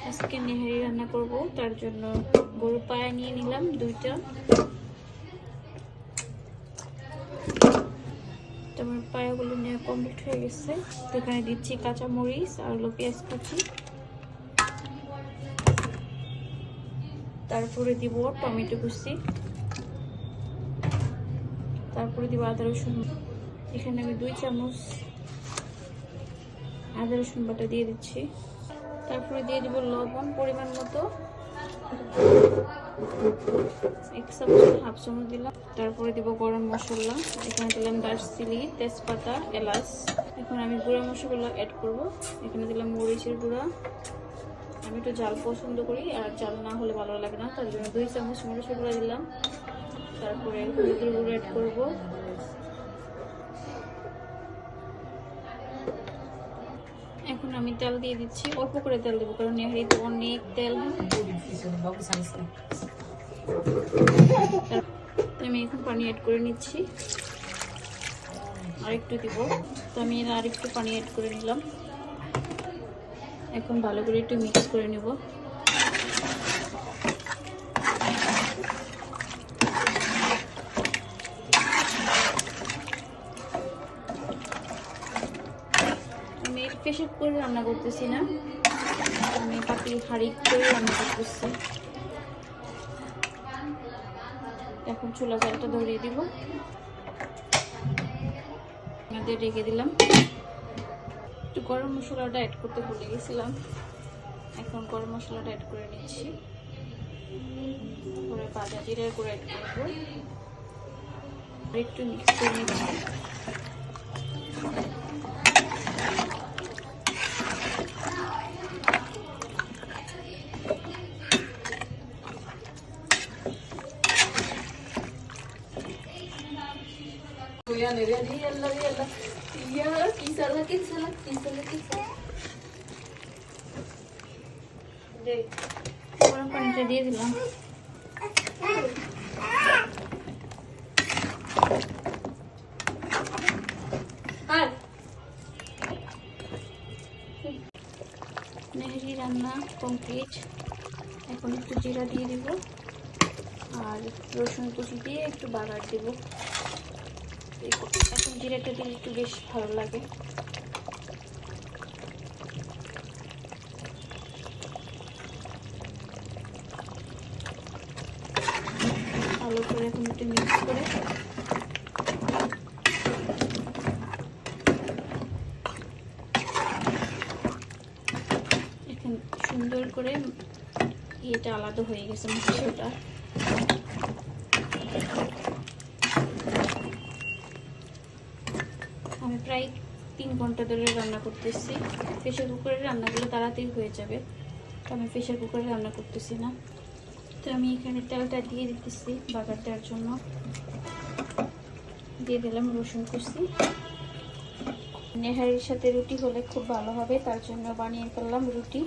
আজকে নেহারি রান্না করব, তার জন্য গরুর পায়া নিয়ে নিলাম 2টা। আমার পায়াগুলো নেওয়া কমপ্লিট হয়ে গেছে। এখানে দিচ্ছি কাঁচা মরিচ আর হলো পেঁয়াজ কুচি, তারপরে দিব টমেটো কুচি, তারপরে দিব আদা রসুন। এখানে আমি 2 চামচ আদা রসুন বাটা দিয়ে দিচ্ছি। তারপরে দিয়ে দিব লবণ পরিমাণ মতো, 1 চামচ 1/2 চামচ দিলাম। তারপরে দিব গরম মশলা, এখানে দিলাম দারচিনি, তেজপাতা, এলাচ। এখন আমি গুঁড়া মশলাগুলো অ্যাড করব। এখানে দিলাম মরিচের গুঁড়া, আমি একটু ঝাল পছন্দ করি, আর ঝাল না হলে ভালো লাগে না, তার জন্য 2 চামচ মরিচের গুঁড়া দিলাম। তারপরে হলুদের গুঁড়ো অ্যাড করব। এখন আমি তেল দিয়ে দিচ্ছি, অল্প করে তেল দেবো কারণ নেহারিতে অনেক তেল। আমি এখন পানি অ্যাড করে নিচ্ছি, আর একটু দিব। তো আমি আর একটু পানি অ্যাড করে নিলাম। এখন ভালো করে একটু মিক্স করে নেব। আমি প্রেসার কুকারে রান্না করতেছি না, আমি পাতি হাঁড়ি করে রান্না করতেছি। এখন চুলা জালটা ধরিয়ে দিব, আমাদের রেখে দিলাম। একটু গরম মশলাটা অ্যাড করতে ভুলে গেছিলাম, এখন গরম মশলাটা অ্যাড করে নিচ্ছি। পরে ভাজা জিরার গুঁড়ো অ্যাড করবো, একটু মিক্স করে নিচ্ছি। গরম পানিটা দিয়ে দিলাম। নেহারি রান্না কমপ্লিট। এখন একটু জিরা দিয়ে দিব আর রসুন কুচি দিয়ে একটু বাগার দিব। এখন জিরাটা দিলে একটু বেশ ভালো লাগে। ভালো করে এখন একটু মিক্স করে এখন সুন্দর করে এটা আলাদা হয়ে গেছে মাংসটা। আমি প্রায় 3 ঘন্টা ধরে রান্না করতেছি। প্রেসার কুকারে রান্না করলে তাড়াতাড়ি হয়ে যাবে, তো আমি প্রেসার কুকারে রান্না করতেছি না। তো আমি এখানে তেলটা দিয়ে দিতেছি বাগার দেওয়ার জন্য। দিয়ে দিলাম রসুন কুচি। নেহারির সাথে রুটি হলে খুব ভালো হবে, তার জন্য বানিয়ে ফেললাম রুটি।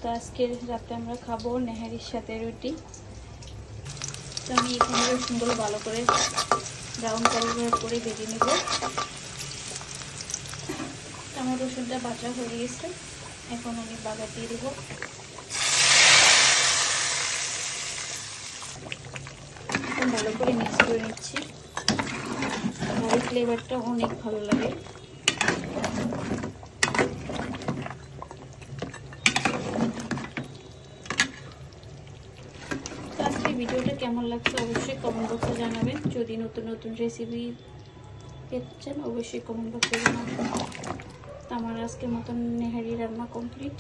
তো আজকে রাতে আমরা খাবো নেহারির সাথে রুটি। তো আমি এখানে রসুনগুলো ভালো করে ব্রাউন কালার করে ভেজে নেব। আমার রসুনটা ভাজা হয়ে গেছে, এখন আমি বাগার দিয়ে দেবো। ভালো করে মিক্স করে নিচ্ছি, আর ফ্লেভারটা অনেক ভালো লাগে। আজকে ভিডিওটা কেমন লাগছে অবশ্যই কমেন্ট বক্সে জানাবেন। যদি নতুন নতুন রেসিপি পেতে চান অবশ্যই কমেন্ট বক্সে জানাবেন। তো আমার আজকের মতন নেহারি রান্না কমপ্লিট।